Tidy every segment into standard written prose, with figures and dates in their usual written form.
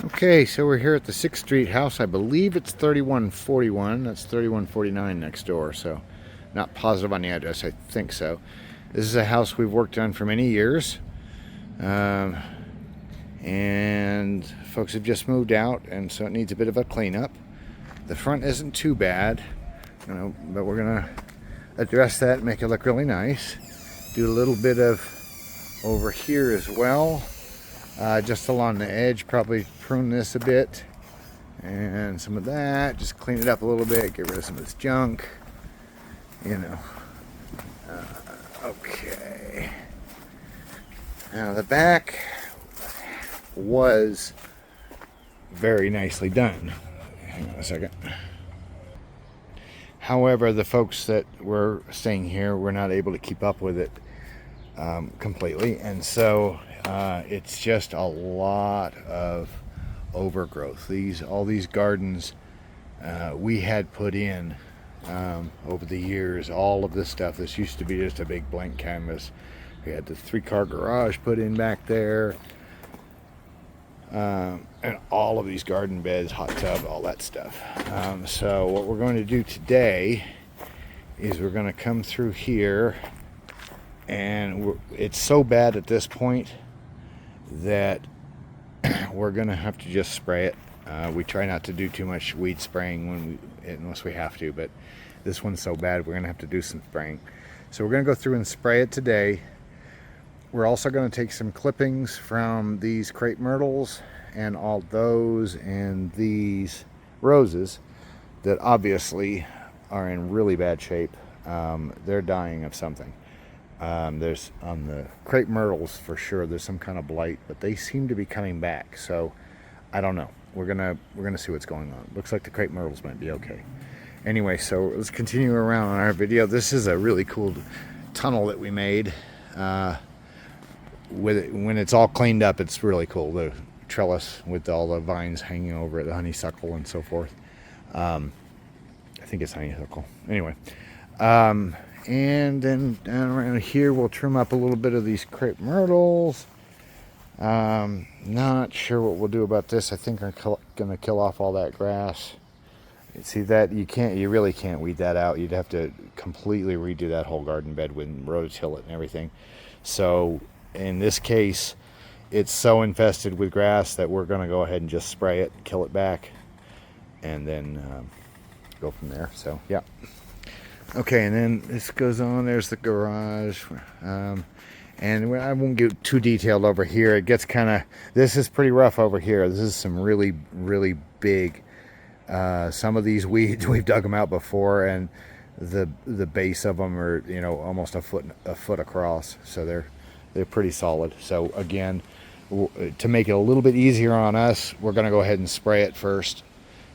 Okay, so we're here at the 6th Street house. I believe it's 3141. That's 3149 next door, so not positive on the address. I think so. This is a house we've worked on for many years. And folks have just moved out, and so it needs a bit of a cleanup. The front isn't too bad, but we're going to address that and make it look really nice. Do a little bit of over here as well. Just along the edge, probably prune this a bit and some of that, just clean it up a little bit, get rid of some of this junk, okay. Now the back was very nicely done. Hang on a second. However, the folks that were staying here were not able to keep up with it completely, and so it's just a lot of overgrowth. All these gardens we had put in over the years. All of this stuff. This used to be just a big blank canvas. We had the 3-car garage put in back there, and all of these garden beds, hot tub, all that stuff. So what we're going to do today is we're going to come through here, and it's so bad at this point that we're gonna have to just spray it. We try not to do too much weed spraying unless we have to, but this one's so bad we're gonna have to do some spraying. So we're gonna go through and spray it today. We're also gonna take some clippings from these crepe myrtles and all those and these roses that obviously are in really bad shape. They're dying of something. There's on the crepe myrtles for sure there's some kind of blight, but they seem to be coming back, so I don't know. We're gonna see what's going on. Looks like the crepe myrtles might be okay. Anyway, so let's continue around on our video. This is a really cool tunnel that we made. With it, when it's all cleaned up, it's really cool. The trellis with all the vines hanging over it, the honeysuckle and so forth. I think it's honeysuckle. Anyway. And then down around here we'll trim up a little bit of these crepe myrtles. Not sure what we'll do about this. I think I'm gonna kill off all that grass. See that you really can't weed that out. You'd have to completely redo that whole garden bed with rototill it and everything. So in this case, it's so infested with grass that we're gonna go ahead and just spray it, kill it back, and then go from there. So yeah. Okay, and then this goes on. There's the garage, and I won't get too detailed over here. It gets this is pretty rough over here. This is some really, really big. Some of these weeds we've dug them out before, and the base of them are almost a foot across. So they're pretty solid. So again, to make it a little bit easier on us, we're going to go ahead and spray it first,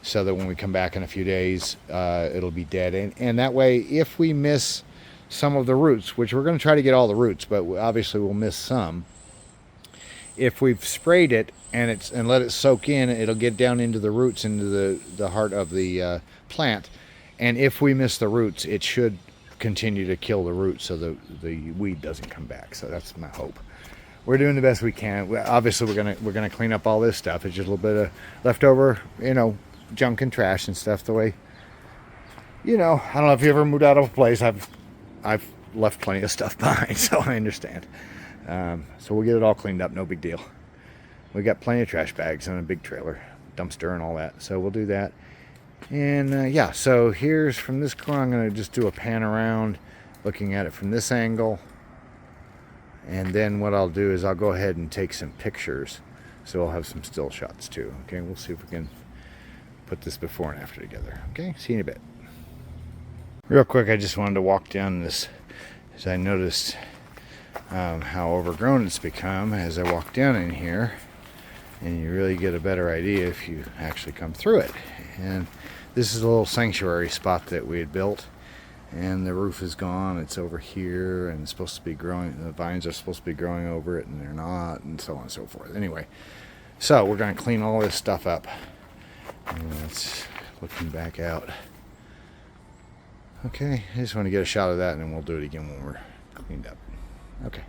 so that when we come back in a few days, it'll be dead. And that way, if we miss some of the roots, which we're going to try to get all the roots, but obviously we'll miss some. If we've sprayed it and let it soak in, it'll get down into the roots, into the heart of the plant. And if we miss the roots, it should continue to kill the roots, so the weed doesn't come back. So that's my hope. We're doing the best we can. Obviously, we're gonna clean up all this stuff. It's just a little bit of leftover, junk and trash and stuff. The way, I don't know if you ever moved out of a place. I've left plenty of stuff behind, so I understand. So we'll get it all cleaned up. No big deal. We got plenty of trash bags and a big trailer, dumpster, and all that. So we'll do that. And yeah, so here's from this corner. I'm going to just do a pan around, looking at it from this angle. And then what I'll do is I'll go ahead and take some pictures. So I'll have some still shots too. Okay, we'll see if we can put this before and after together. Okay, see you in a bit. Real quick, I just wanted to walk down this, as I noticed how overgrown it's become as I walk down in here, and you really get a better idea if you actually come through it. And this is a little sanctuary spot that we had built, and the roof is gone. It's over here, and it's supposed to be growing. The vines are supposed to be growing over it, and they're not, and so on and so forth. Anyway, so we're going to clean all this stuff up. And that's looking back out. Okay, I just want to get a shot of that, and then we'll do it again when we're cleaned up. Okay.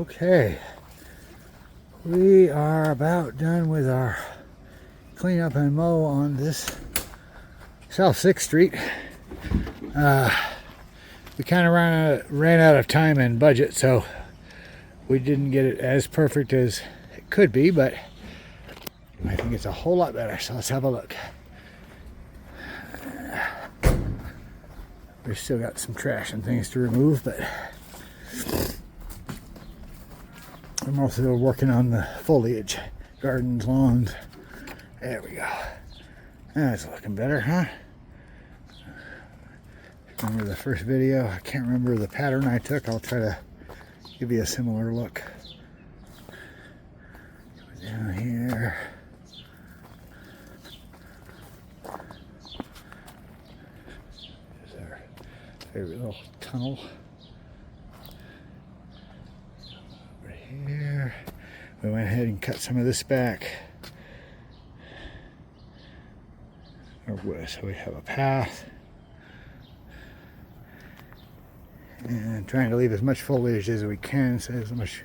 Okay, we are about done with our cleanup and mow on this South 6th Street. We kind of ran out of time and budget, so we didn't get it as perfect as it could be, but I think it's a whole lot better, so let's have a look. We've still got some trash and things to remove, but I'm also working on the foliage, gardens, lawns. There we go. That's looking better, huh? Remember the first video? I can't remember the pattern I took. I'll try to give you a similar look. Down here. There's our favorite little tunnel. Over here. We went ahead and cut some of this back. So we have a path. And trying to leave as much foliage as we can, so as much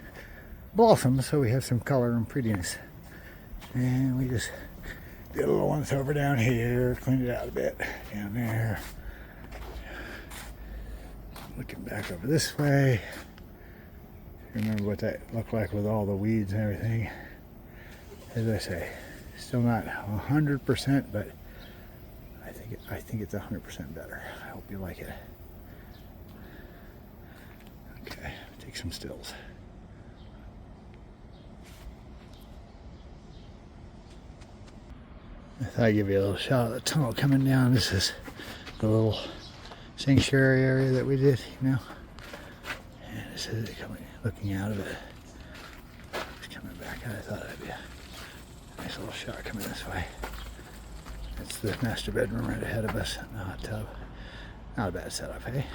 blossom, so we have some color and prettiness. And we just did a little once over down here, cleaned it out a bit down there. Looking back over this way. Remember what that looked like with all the weeds and everything. As I say, still not 100%, but I think it's 100% better. I hope you like it. Okay, take some stills. I thought I'd give you a little shot of the tunnel coming down. This is the little sanctuary area that we did, you know. And this is it coming, looking out of it. It's coming back. I thought it'd be a nice little shot coming this way. It's the master bedroom right ahead of us in the hot tub. Not a bad setup, hey?